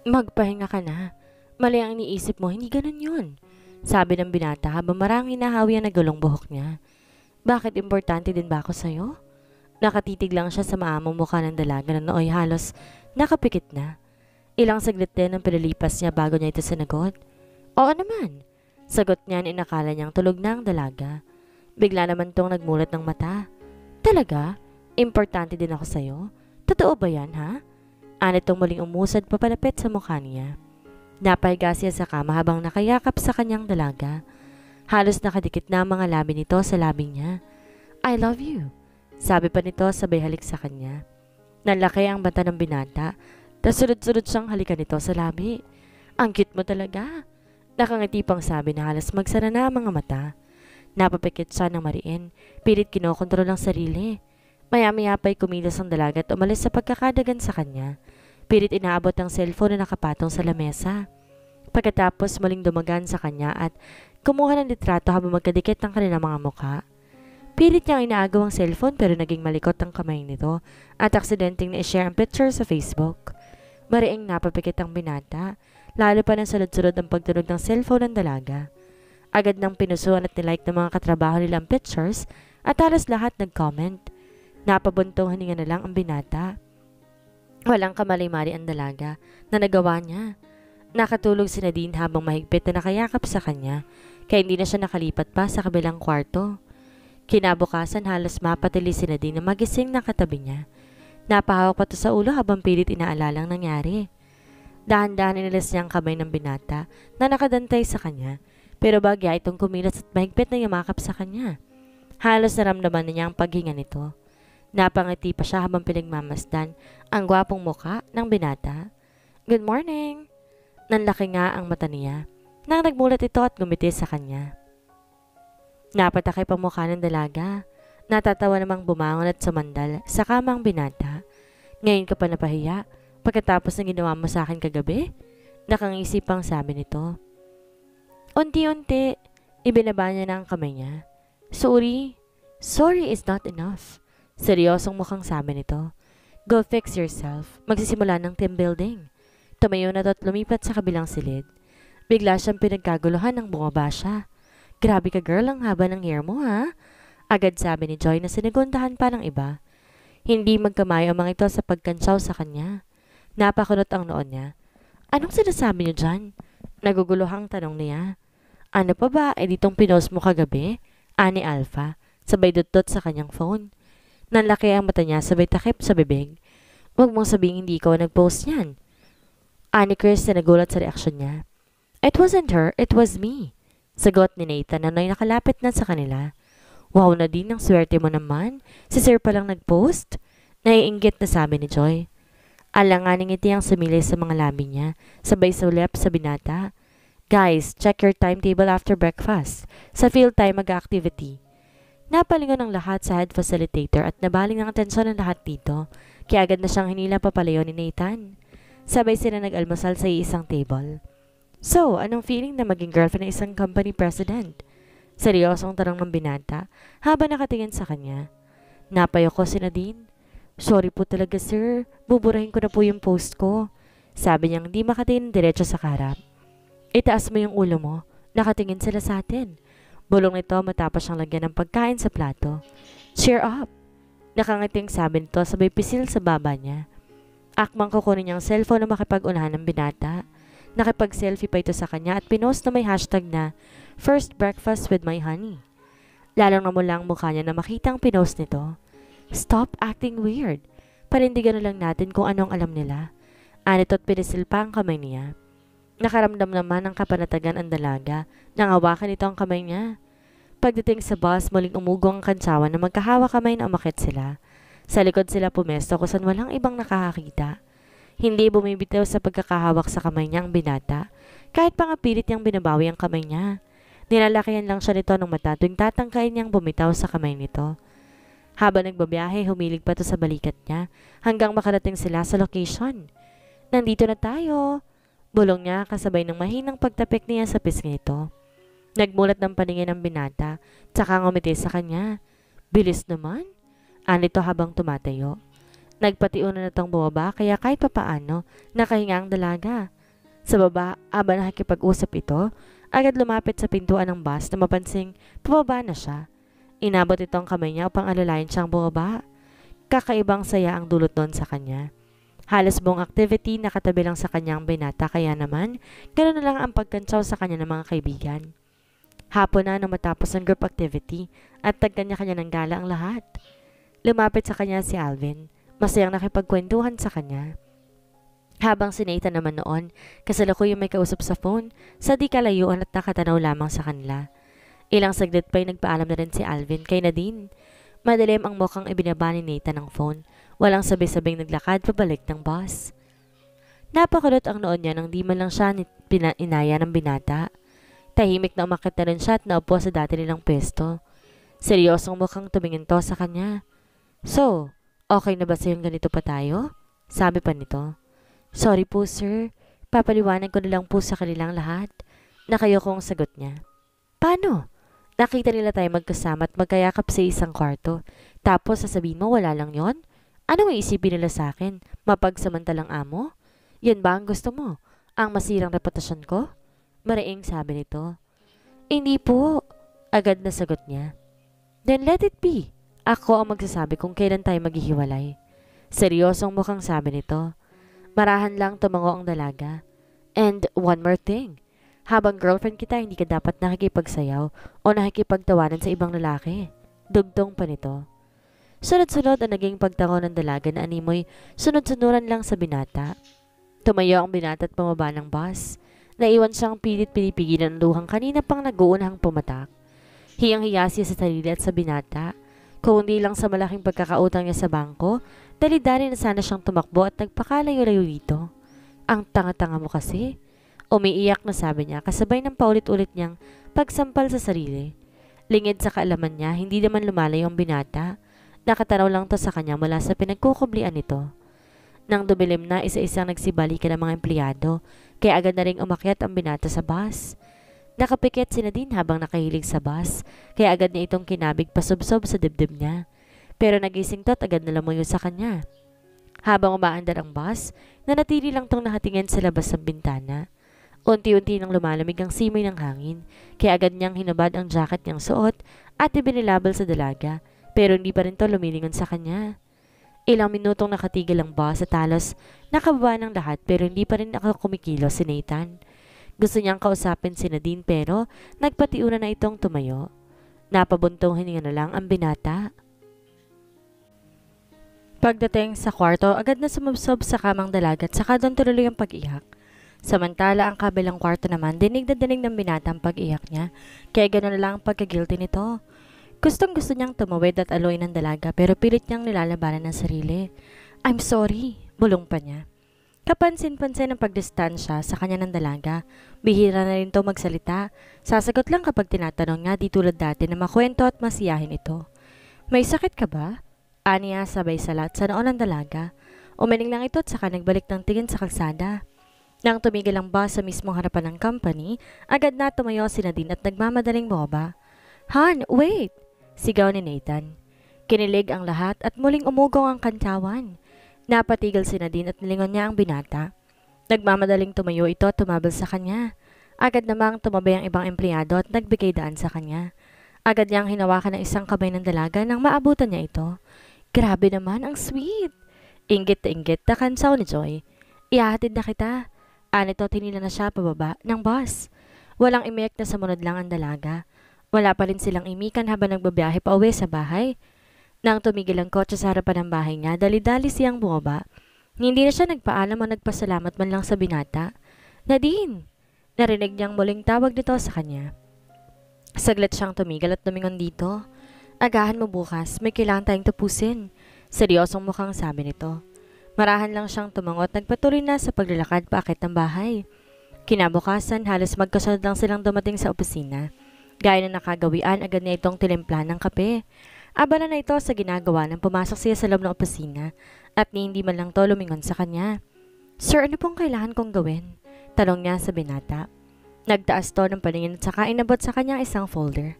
Magpahinga ka na. Mali ang iniisip mo, hindi ganun yun. Sabi ng binata habang marang hinahawi ang nagulong buhok niya. Bakit importante din ba ako sa'yo? Nakatitig lang siya sa maamong mukha ng dalaga na nooy halos nakapikit na. Ilang saglit din ang pinalipas niya bago niya ito sinagot. Oo naman. Sagot niya na inakala niyang tulog na ang dalaga. Bigla naman tong nagmulat ng mata. Talaga? Importante din ako sa'yo? Totoo ba yan, ha? Anitong muling umusad papalapit sa mukha niya. Napahiga siya sa kama habang nakayakap sa kanyang dalaga. Halos nakadikit na ang mga labi nito sa labi niya. I love you. Sabi pa nito sabay halik sa kanya. Nalaki ang mata ng binata. Tas sunod-sunod siyang halikan nito sa labi. Ang cute mo talaga. Nakangiti pang sabi na halos magsara na ang mga mata. Napapikit siya ng mariin. Pilit kinokontrol ang sarili. Maya-maya pa'y kumilos ang dalaga at umalis sa pagkakadagan sa kanya. Pilit inaabot ang cellphone na nakapatong sa lamesa. Pagkatapos muling dumagan sa kanya at kumuha ng litrato habang magkadikit ang kanilang mga mukha. Pilit niyang inaagaw ang cellphone pero naging malikot ang kamay nito at aksidenteng na-share ang picture sa Facebook. Mariing napapikit ang binata, lalo pa nang sunod-sunod ang pagtunog ng cellphone ng dalaga. Agad nang pinusuan at nilike ng mga katrabaho nila ang pictures at halos lahat nag-comment. Napabuntong hininga na lang ang binata. Walang kamali-mali ang dalaga na nagawa niya. Nakatulog si Nadine habang mahigpit na nakayakap sa kanya kaya hindi na siya nakalipat pa sa kabilang kwarto. Kinabukasan halos mapatili si Nadine na magising ng katabi niya. Napahawak pa to sa ulo habang pilit inaalalang nangyari. Dahan-dahan inilis niya ang kamay ng binata na nakadantay sa kanya pero bagya itong kumilos at mahigpit na yumakap sa kanya. Halos naramdaman niya ang paghinga nito. Napangiti pa siya habang pinagmamasdan ang gwapong muka ng binata. Good morning! Nanlaki nga ang mata niya nang nagmulat ito at gumiti sa kanya. Napatakip ang mukha ng dalaga. Natatawa namang bumangon at sumandal sa kamang binata. Ngayon ka pa napahiya pagkatapos ng ginawa mo sa akin kagabi? Nakangisip ang sabi nito. Unti-unti, ibinaba niya na ang kamay niya. Sorry. Sorry is not enough. Seryosong mukhang sabi nito. Go fix yourself. Magsisimula ng team building. Tumayo na to at lumipat sa kabilang silid. Bigla siyang pinagkaguluhan nang bumaba siya. Grabe ka girl, ang haba ng hair mo ha? Agad sabi ni Joy na sinigundahan pa ng iba. Hindi magkamayo ang mga ito sa pagkantsaw sa kanya. Napakunot ang noon niya. Anong sinasabi niyo dyan? Naguguluhang tanong niya. Ano pa ba, ditong pinost mo kagabi? Ani Alpha, sabay dutot sa kanyang phone. Nanlaki ang mata niya sabay takip sa bibig. Huwag mong sabing hindi ikaw nag-post niyan. Ani Chris na nagulat sa reaksyon niya. It wasn't her, it was me. Sagot ni Nathan na nakalapit na sa kanila. Wow na din ang swerte mo naman. Si Sir palang nag-post. Naiinggit na sabi ni Joy. Alanganing ngiti ang sumilay sa mga labi niya. Sabay sulep sa binata. Guys, check your timetable after breakfast. Sa field time mag-activity. Napalingon ang lahat sa head facilitator at nabaling ang atensyon ng lahat dito. Kaya agad na siyang hinila papalayo ni Nathan. Sabay sila nag-almusal sa isang table. So, anong feeling na maging girlfriend ng isang company president? Seryosong tanong ng binata habang nakatingin sa kanya. Napayoko si Nadine. Sorry po talaga sir, buburahin ko na po yung post ko. Sabi niyang di makatingin diretso sa karap. Itaas mo yung ulo mo, nakatingin sila sa atin. Bulong nito matapos siyang lagyan ng pagkain sa plato. Cheer up! Nakangiting sabi nito sabay pisil sa baba niya. Akmang kukunin niyang cellphone na makipag-unahan ng binata. Nakipag-selfie pa ito sa kanya at pinost na may hashtag na First Breakfast with My Honey. Lalong namula ang mukha niya na makitang pinost nito. Stop acting weird. Parindigan na lang natin kung anong alam nila. Anito't pinisil pa ang kamay niya. Nakaramdam naman ng kapanatagan ang dalaga nang hawakan ito ang kamay niya. Pagdating sa bus, muling umugong ang kantsawan na magkahawak kamay na umakit sila. Sa likod sila pumesto kung saan walang ibang nakakakita. Hindi bumibitaw sa pagkakahawak sa kamay niya ang binata, kahit pa nga pilit niyang binabawi ang kamay niya. Nilalakihan lang siya nito ng mata tuwing tatangkain niyang bumitaw sa kamay nito. Habang nagbabiyahe, humilig pa to sa balikat niya hanggang makarating sila sa location. Nandito na tayo, bulong niya kasabay ng mahinang pagtapik niya sa pisngi nito. Nagmulat ng paningin ng binata, tsaka ngumiti sa kanya. Bilis naman, anito habang tumatayo. Nagpatiunan na tong bumaba kaya kahit papaano nakahinga ang dalaga. Sa baba, aba nakikipag-usap ito, agad lumapit sa pintuan ng bus na mapansing pababa na siya. Inabot itong kamay niya upang alalayan siyang bumaba. Kakaibang saya ang dulot doon sa kanya. Halos buong activity nakatabi lang sa kanyang binata kaya naman ganoon na lang ang pagkantsaw sa kanya ng mga kaibigan. Hapon na nang matapos ang group activity at tagkanya-kanya ng gala ang lahat. Lumapit sa kanya si Alvin, masayang nakipagkwentuhan sa kanya. Habang si Nathan naman noon, kasalukuyang may kausap sa phone, sa di kalayuan at nakatanaw lamang sa kanila. Ilang saglit pa'y nagpaalam na rin si Alvin kay Nadine. Madilim ang mukhang ibinaba ni Nathan ng phone, walang sabi-sabing naglakad pabalik ng bus. Napakulot ang noon niya nang di man lang siya inaya ng binata. Tahimik na umakit na rin siya at naupo sa dati nilang pwesto. Seryosong mukhang tumingin to sa kanya. So, okay na ba sa'yo ganito pa tayo? Sabi pa nito. Sorry po sir, papaliwanag ko na lang po sa kanilang lahat. Nakayokong sagot niya. Paano? Nakita nila tayo magkasama at magkayakap sa isang kwarto. Tapos sasabihin mo wala lang yon? Ano ang isipin nila sa akin? Mapagsamantalang amo? Yan ba ang gusto mo? Ang masirang reputasyon ko? Maraing sabi nito. Hindi po. Agad na sagot niya. Then let it be. Ako ang magsasabi kung kailan tayo maghihiwalay. Seryosong mukhang sabi nito. Marahan lang tumango ang dalaga. And one more thing. Habang girlfriend kita, hindi ka dapat nakikipagsayaw o nakikipagtawanan sa ibang lalaki. Dugtong pa nito. Sunod-sunod ang naging pagtango ng dalaga na animoy sunod-sunuran lang sa binata. Tumayo ang binata at pumaba ng bus. Naiwan siyang pilit pinipigilan ng luhang kanina pang nag-uunahang pumatak. Hiyang-hiya siya sa sarili at sa binata. Kung hindi lang sa malaking pagkakautang niya sa bangko, dali-dali na sana siyang tumakbo at nagpakalayo-layo dito. Ang tanga-tanga mo kasi. Umiiyak na sabi niya kasabay ng paulit-ulit niyang pagsampal sa sarili. Lingid sa kaalaman niya, hindi naman lumalayo ang binata. Nakatanaw lang to sa kanya mula sa pinagkukublian nito. Nang dumilim na, isa-isang nagsibalikan ng mga empleyado, kaya agad na ring umakyat ang binata sa bus. Nakapikit si Nadine habang nakahilig sa bus, kaya agad niya itong kinabig pasubsob sa dibdib niya. Pero nagising to at agad na lamuyo sa kanya. Habang umaandar ang bus, nanatili lang tong nakatingin sa labas ng bintana. Unti-unti nang lumalamig ang simoy ng hangin, kaya agad niyang hinubad ang jacket niyang suot at ibinilabal sa dalaga, pero hindi pa rin to lumilingon sa kanya. Ilang minutong nakatigil ang bus at halos nakababa ng lahat pero hindi pa rin nakakumikilos si Nathan. Gusto niyang kausapin si Nadine pero nagpatiunan na itong tumayo. Napabuntong hininga na lang ang binata. Pagdating sa kwarto, agad na sumubsob sa kamang dalaga at saka doon tuloy ang pag-iyak. Samantala ang kabilang kwarto naman, dinig na dinig ng binata ang pag-iyak niya, kaya gano'n na lang ang pagka-guilty nito. Gustong-gusto niyang tumawid at aluin ng dalaga pero pilit niyang nilalabanan ng sarili. I'm sorry, bulong pa niya. Kapansin-pansin ang pagdistansya sa kanya ng dalaga. Bihira na rin to magsalita. Sasagot lang kapag tinatanong nga di tulad dati na makwento at masiyahin ito. May sakit ka ba? Aniya sabay salat sa noon ng dalaga. Umiling lang ito at saka nagbalik ng tingin sa kalsada. Nang tumigil ang bus sa mismong harapan ng company, agad na tumayo si Nadine at nagmamadaling bumaba. Han, wait! Sigaw ni Nathan. Kinilig ang lahat at muling umugaw ang kantawan. Napatigil si Nadine at nilingon niya ang binata. Nagmamadaling tumayo ito at tumabal sa kanya. Agad namang tumabay ang ibang empleyado at nagbigay daan sa kanya. Agad niyang hinawakan ng isang kamay ng dalaga nang maabutan niya ito. Grabe naman, ang sweet! Inggit na inggit na kansaw ni Joy. Ihahatid na kita. Anito tinila na siya pababa ng bus. Walang imek na sumunod lang ang dalaga. Wala pa rin silang imikan habang nagbabiyahe pa uwi sa bahay. Nang tumigil ang kotse sa harapan ng bahay niya, dali-dali siyang bumaba. Hindi na siya nagpaalam o nagpasalamat man lang sa binata. Nadine! Narinig niyang muling tawag nito sa kanya. Saglit siyang tumigil at tumingon dito. Agahan mo bukas, may kailangan tayong tapusin. Seryosong mukhang sabi nito. Marahan lang siyang tumango at nagpatuloy na sa paglalakad paakit ng bahay. Kinabukasan, halos magkasunod lang silang dumating sa opisina. Gaya na nakagawian, agad niya itong tinimpla ng kape. Abala na ito sa ginagawa nang pumasok siya sa loob ng opisina at hindi man lang to lumingon sa kanya. Sir, ano pong kailangan kong gawin? Tanong niya sa binata. Nagtaas to ng paningin at saka inabot sa kanya isang folder.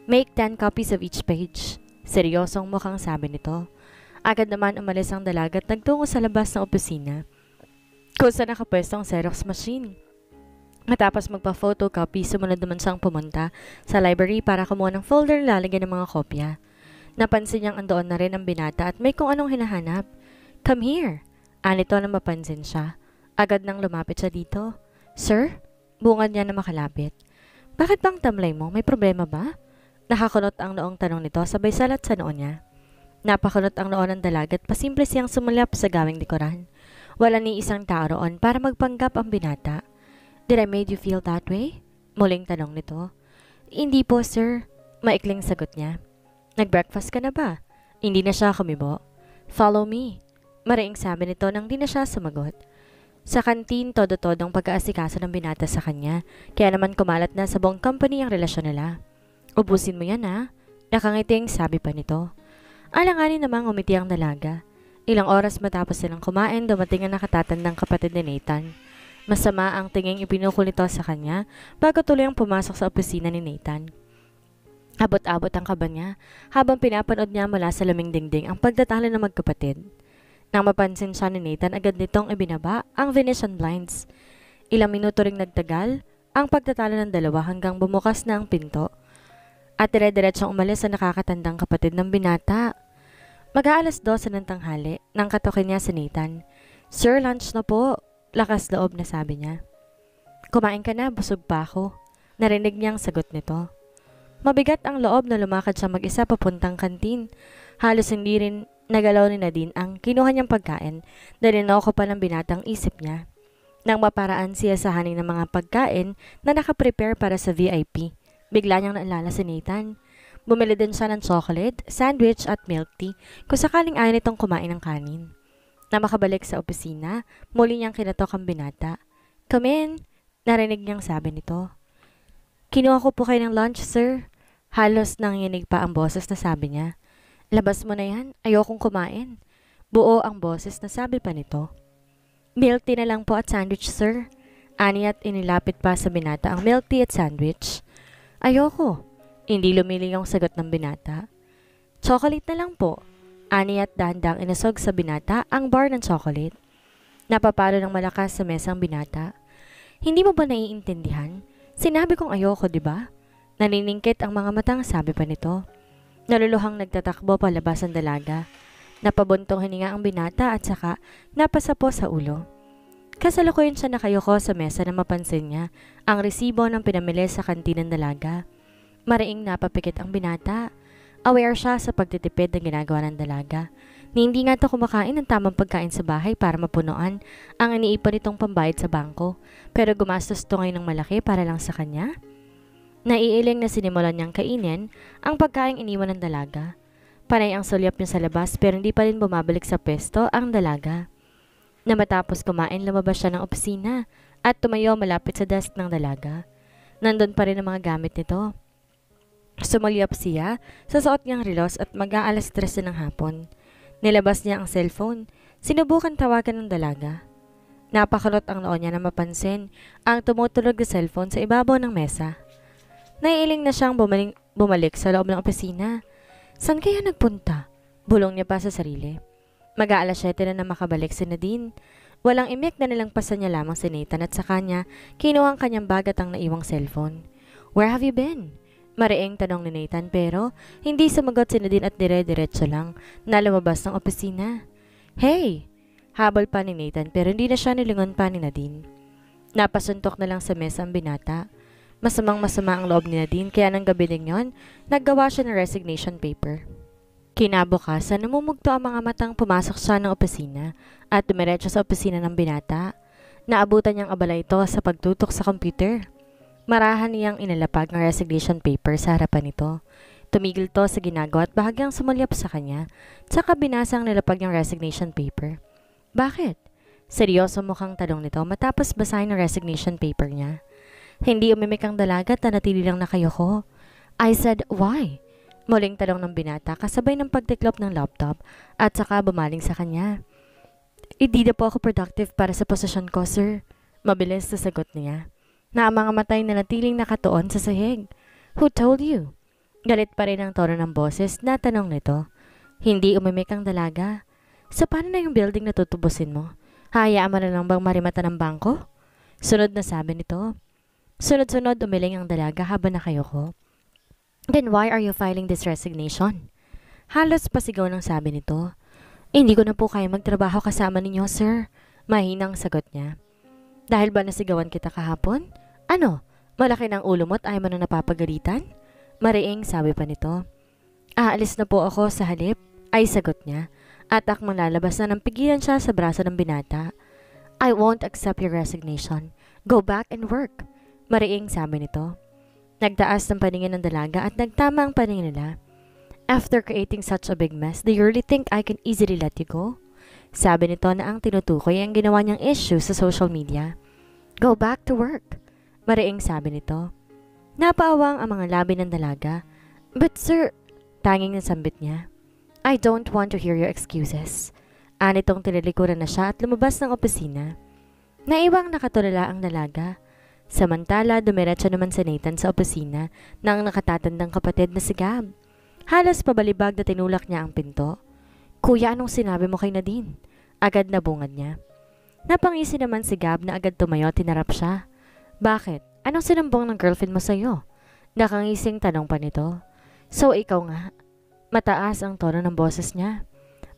Make 10 copies of each page. Seryosong mukhang sabi nito. Agad naman umalis ang dalaga at nagtungo sa labas ng opisina kung saan nakapwesto ang Xerox machine. Matapos magpa-photocopy, sumunod naman siyang pumunta sa library para kumuha ng folder na lalagyan ng mga kopya. Napansin niyang andoon na rin ang binata at may kung anong hinahanap. "Come here!" Anito na mapansin siya. Agad nang lumapit siya dito. "Sir?" Bungad niya na makalapit. "Bakit bang tamlay mo? May problema ba?" Nakakunot ang noong tanong nito sabay salat sa noo niya. Napakunot ang noo ng dalaga at pasimple siyang sumulyap sa gawing likuran. Wala ni isang tao roon para magpanggap ang binata. "Did I made you feel that way?" Muling tanong nito. "Hindi po, sir." Maikling sagot niya. "Nag-breakfast ka na ba?" Hindi na siya kumibo. "Follow me." Mariing sabi nito nang di na siya sumagot. Sa kantin, todo-todong pag-aasikaso ng binata sa kanya, kaya naman kumalat na sa buong company ang relasyon nila. "Ubusin mo yan ha?" Nakangiting sabi pa nito. Alanganin namang umiti ang dalaga. Ilang oras matapos silang kumain, dumating ang nakatatandang kapatid ni Nathan. Masama ang tinging ipinukol nito sa kanya bago tuloy ang pumasok sa opisina ni Nathan. Abot-abot ang kaba niya habang pinapanood niya mula sa laming dingding ang pagtatalo ng magkapatid. Nang mapansin siya ni Nathan, agad nitong ibinaba ang Venetian blinds. Ilang minuto ring nagtagal ang pagtatalo ng dalawa hanggang bumukas na ang pinto. At dire-diretsong umalis sa nakakatandang kapatid ng binata. Mag-aalas 12 ng tanghali nang katokin niya si Nathan. "Sir, lunch na po." Lakas loob na sabi niya. "Kumain ka na, busog pa ako." Narinig niyang sagot nito. Mabigat ang loob na lumakad siya mag-isa papuntang kantin. Halos hindi rin nagalaw ni Nadine ang kinuha niyang pagkain dahil inoko pa ng binatang isip niya. Nang maparaan siya sa haning ng mga pagkain na nakaprepare para sa VIP, bigla niyang naalala si Nathan. Bumili din siya ng chocolate, sandwich at milk tea kung sakaling ayaw nitong kumain ng kanin. Na makabalik sa opisina, muli niyang kinatok ang binata. "Come in!" Narinig niyang sabi nito. "Kinuha ko po kayo ng lunch, sir." Halos nanginginig pa ang boses na sabi niya. "Labas mo na yan, ayokong kumain." Buo ang boses na sabi pa nito. "Milk tea na lang po at sandwich, sir." Ani at inilapit pa sa binata ang milk tea at sandwich. "Ayoko." Hindi lumilingang sagot ng binata. "Chocolate na lang po." Ani at dahan-dahang inusog sa binata ang bar ng chocolate. Napapalo ng malakas sa mesang binata. "Hindi mo ba naiintindihan? Sinabi kong ayoko, di ba?" Naniningkit ang mga matang sabi pa nito. Naluluhang nagtatakbo palabas ang dalaga. Napabuntong hininga ang binata at saka napasapo sa ulo. Kasalukuyan siya nakayuko sa mesa na mapansin niya ang resibo ng pinamili sa kantin ng dalaga. Mariing napapikit ang binata. Aware siya sa pagtitipid na ginagawa ng dalaga. Ni hindi nga ito kumakain ng tamang pagkain sa bahay para mapunuan ang iniipon nitong pambayad sa bangko, pero gumastos ito ngayon ng malaki para lang sa kanya. Naiiling na sinimulan niyang kainin ang pagkain iniwan ng dalaga. Panay ang sulyap niya sa labas pero hindi pa rin bumabalik sa pwesto ang dalaga. Na matapos kumain, lumabas siya ng opisina at tumayo malapit sa desk ng dalaga. Nandun pa rin ang mga gamit nito. Sumulyap siya sa suot niyang relos at mag-aalas 3 ng hapon. Nilabas niya ang cellphone. Sinubukan tawagan ng dalaga. Napakulot ang noo niya na mapansin ang tumutulog na cellphone sa ibabaw ng mesa. Naiiling na siyang bumalik sa loob ng opisina. Saan kaya nagpunta? Bulong niya pa sa sarili. Mag-aalas 7 na makabalik si Nadine. Walang imik na nilampasan niya lamang si Nathan at sa kanya kinuha ang kanyang bag at ang naiwang cellphone. "Where have you been?" Mariing tanong ni Nathan pero hindi sumagot si Nadine at dire-diretso lang na lumabas ng opisina. "Hey!" Habol pa ni Nathan pero hindi na siya nilingon pa ni Nadine. Napasuntok na lang sa mesa ang binata. Masamang-masama ang loob ni Nadine kaya ng gabi ding yon, naggawa siya ng resignation paper. Kinabukasan, namumugto ang mga matang pumasok siya ng opisina at dumiretso sa opisina ng binata. Naabutan niyang abala ito sa pagtutok sa computer. Marahan niyang inalapag ng resignation paper sa harapan nito. Tumigil to sa ginagawa at bahagyang sumulyap sa kanya, tsaka binasa ang nilapag niyang resignation paper. "Bakit?" Seryoso mukhang tanong nito matapos basahin ang resignation paper niya. Hindi umimik ang dalaga at nanatili lang nakayuko. "I said, why?" Muling tanong ng binata kasabay ng pagtiklop ng laptop at saka bumaling sa kanya. "Hindi na po ako productive para sa posisyon ko, sir." Mabilis na sagot niya. Na ang mga matay na natiling nakatuon sa sahig. "Who told you?" Galit pa rin ang tono ng boses na tanong nito. Hindi umimik ang dalaga. So paano na yung building na tutubusin mo? Hayaan mo na lang bang marimata ng bangko? Sunod na sabi nito. Sunod-sunod umiling ang dalaga habang nakayoko. Then why are you filing this resignation? Halos pasigaw ng sabi nito. Hindi ko na po kaya magtrabaho kasama ninyo, sir. Mahinang sagot niya. Dahil ba nasigawan kita kahapon? Ano? Malaki ng ulo mo at ayaw mo na napapagalitan? Mariing sabi pa nito. Aalis na po ako sa halip, ay sagot niya. At akmang lalabas na nang pigilan siya sa braso ng binata. I won't accept your resignation. Go back and work. Mariing sabi nito. Nagtaas ng paningin ng dalaga at nagtama ang paningin nila. After creating such a big mess, do you really think I can easily let you go? Sabi nito na ang tinutukoy ang ginawa niyang issue sa social media. Go back to work. Mariing sabi nito. Napaawang ang mga labi ng dalaga. But sir, tanging nasambit niya. I don't want to hear your excuses. Anitong tinilikuran na siya at lumabas ng opisina. Naiwang nakatulala ang dalaga. Samantala, dumiretso naman si Nathan sa opisina ng nakatatandang kapatid na si Gab. Halos pabalibag na tinulak niya ang pinto. Kuya, anong sinabi mo kay Nadine? Agad na bungad niya. Napangisi naman si Gab na agad tumayo at tinarap siya. Bakit? Anong sinambong ng girlfriend mo sa'yo? Nakangising tanong pa nito. So ikaw nga. Mataas ang tono ng boses niya.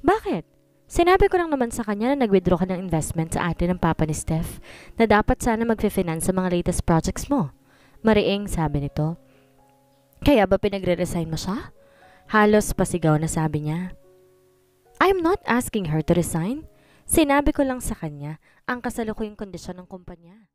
Bakit? Sinabi ko lang naman sa kanya na nag-withdraw ka ng investment sa atin ng papa ni Steph na dapat sana mag-finance sa mga latest projects mo. Mariing sabi nito. Kaya ba pinagre-resign mo siya? Halos pasigaw na sabi niya. I'm not asking her to resign. Sinabi ko lang sa kanya ang kasalukuyang kondisyon ng kumpanya.